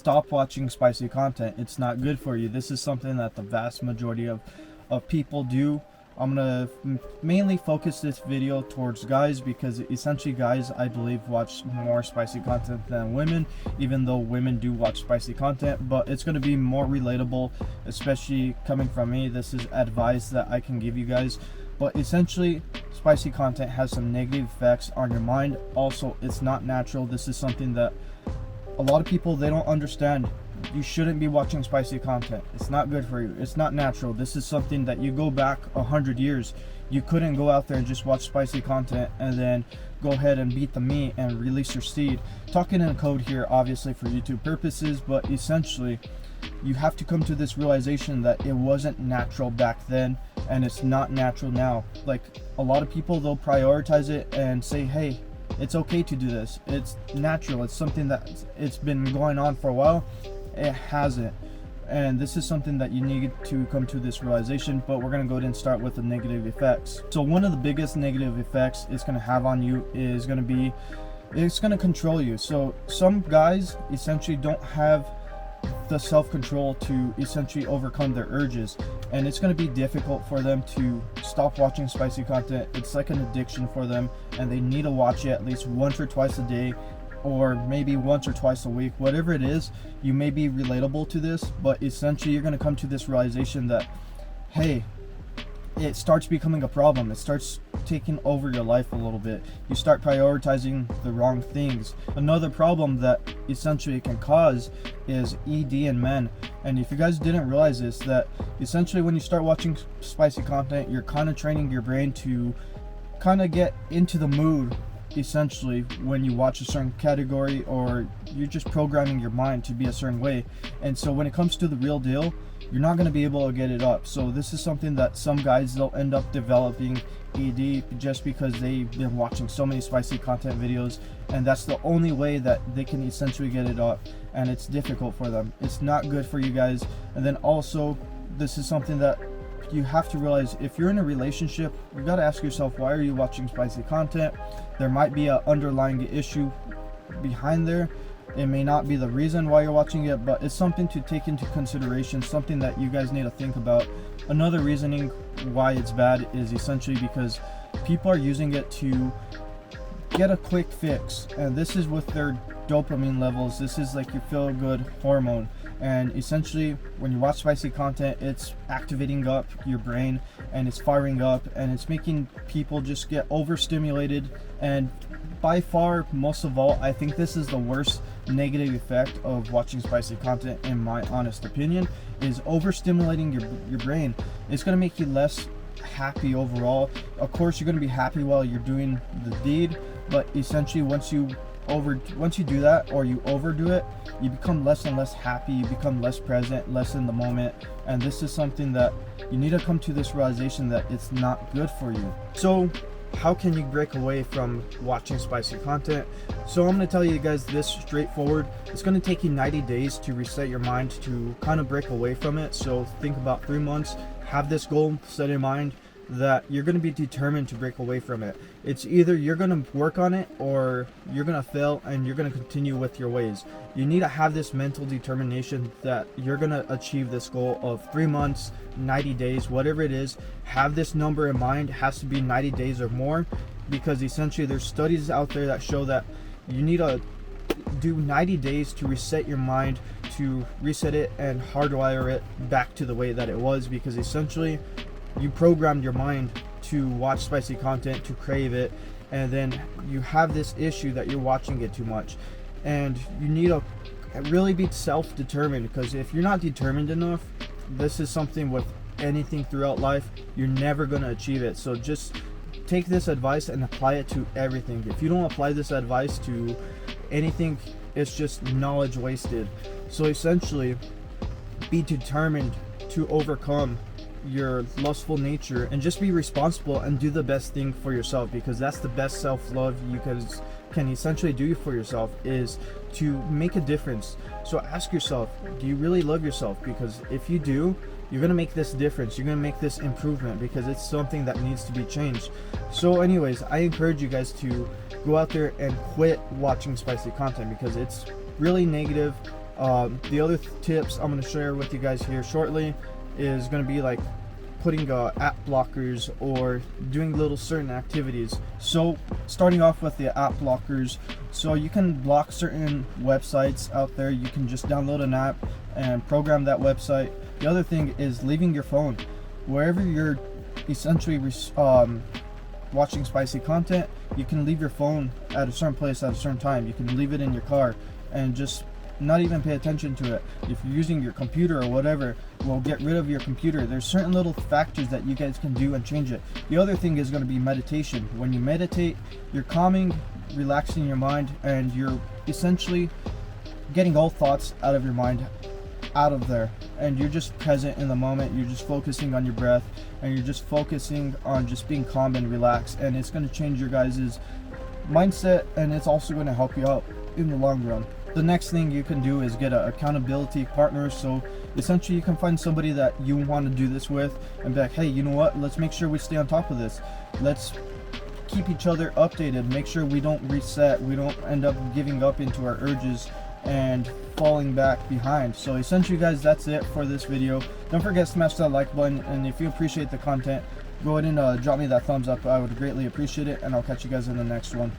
stop watching spicy content. It's not good for you. This is something that the vast majority of people do. I'm gonna mainly focus this video towards guys, because essentially guys, I believe, watch more spicy content than women, even though women do watch spicy content. But it's gonna be more relatable, especially coming from me. This is advice that I can give you guys. But essentially, spicy content has some negative effects on your mind. Also, it's not natural. This is something that a lot of people, they don't understand. You shouldn't be watching spicy content. It's not good for you. It's not natural. This is something that you go back 100 years. You couldn't go out there and just watch spicy content and then go ahead and beat the meat and release your seed. Talking in code here, obviously for YouTube purposes, but essentially you have to come to this realization that it wasn't natural back then and it's not natural now. Like, a lot of people, they'll prioritize it and say, hey, it's okay to do this. It's natural. It's something that it's been going on for a while. It hasn't. And this is something that you need to come to this realization. But we're going to go ahead and start with the negative effects. So one of the biggest negative effects it's going to have on you is going to be, it's going to control you. So some guys essentially don't have the self-control to essentially overcome their urges, and it's going to be difficult for them to stop watching spicy content. It's like an addiction for them, and they need to watch it at least once or twice a day, or maybe once or twice a week. Whatever it is, you may be relatable to this, but essentially you're going to come to this realization that, hey, it starts becoming a problem. It starts taking over your life a little bit. You start prioritizing the wrong things. Another problem that essentially it can cause is ED in men. And if you guys didn't realize this, that essentially when you start watching spicy content, you're kind of training your brain to kind of get into the mood, essentially, when you watch a certain category, or you're just programming your mind to be a certain way. And so when it comes to the real deal, you're not going to be able to get it up. So this is something that some guys, they'll end up developing ED just because they've been watching so many spicy content videos, and that's the only way that they can essentially get it up, and it's difficult for them. It's not good for you guys. And then also, this is something that you have to realize. If you're in a relationship, you got to ask yourself, why are you watching spicy content? There might be an underlying issue behind there. It may not be the reason why you're watching it, but it's something to take into consideration, something that you guys need to think about. Another reasoning why it's bad is essentially because people are using it to get a quick fix, and this is with their dopamine levels. This is like your feel-good hormone, and essentially when you watch spicy content, it's activating up your brain and it's firing up, and it's making people just get overstimulated. And by far, most of all, I think this is the worst negative effect of watching spicy content, in my honest opinion, is overstimulating your brain. It's going to make you less happy overall. Of course, you're going to be happy while you're doing the deed, but essentially once you do that, or you overdo it, you become less and less happy. You become less present, less in the moment, and this is something that you need to come to this realization that it's not good for you. So how can you break away from watching spicy content? So I'm going to tell you guys this straightforward. It's going to take you 90 days to reset your mind to kind of break away from it. So think about 3 months. Have this goal set in mind that you're going to be determined to break away from it. It's either you're going to work on it, or you're going to fail and you're going to continue with your ways. You need to have this mental determination that you're going to achieve this goal of 3 months, 90 days, whatever it is. Have this number in mind. It has to be 90 days or more, because essentially there's studies out there that show that you need to do 90 days to reset your mind, to reset it and hardwire it back to the way that it was, because essentially you programmed your mind to watch spicy content, to crave it, and then you have this issue that you're watching it too much. And you need to really be self-determined, because if you're not determined enough, this is something with anything throughout life, you're never going to achieve it. So just take this advice and apply it to everything. If you don't apply this advice to anything, it's just knowledge wasted. So essentially, be determined to overcome your lustful nature and just be responsible and do the best thing for yourself, because that's the best self-love you can essentially do for yourself, is to make a difference. So ask yourself, do you really love yourself? Because if you do, you're going to make this difference. You're going to make this improvement, because it's something that needs to be changed. So anyways, I encourage you guys to go out there and quit watching spicy content, because it's really negative. The other tips I'm going to share with you guys here shortly is going to be like putting app blockers or doing little certain activities. So starting off with the app blockers, so you can block certain websites out there. You can just download an app and program that website. The other thing is leaving your phone wherever you're essentially watching spicy content. You can leave your phone at a certain place at a certain time. You can leave it in your car and just not even pay attention to it. If you're using your computer or whatever, well, get rid of your computer. There's certain little factors that you guys can do and change it. The other thing is going to be meditation. When you meditate, you're calming, relaxing your mind, and you're essentially getting all thoughts out of your mind, out of there, and you're just present in the moment. You're just focusing on your breath, and you're just focusing on just being calm and relaxed, and it's going to change your guys' mindset, and it's also going to help you out in the long run. The next thing you can do is get an accountability partner. So essentially you can find somebody that you want to do this with and be like, hey, you know what, let's make sure we stay on top of this. Let's keep each other updated, make sure we don't reset, we don't end up giving up into our urges and falling back behind. So essentially guys, that's it for this video. Don't forget to smash that like button, and if you appreciate the content, go ahead and drop me that thumbs up. I would greatly appreciate it, and I'll catch you guys in the next one.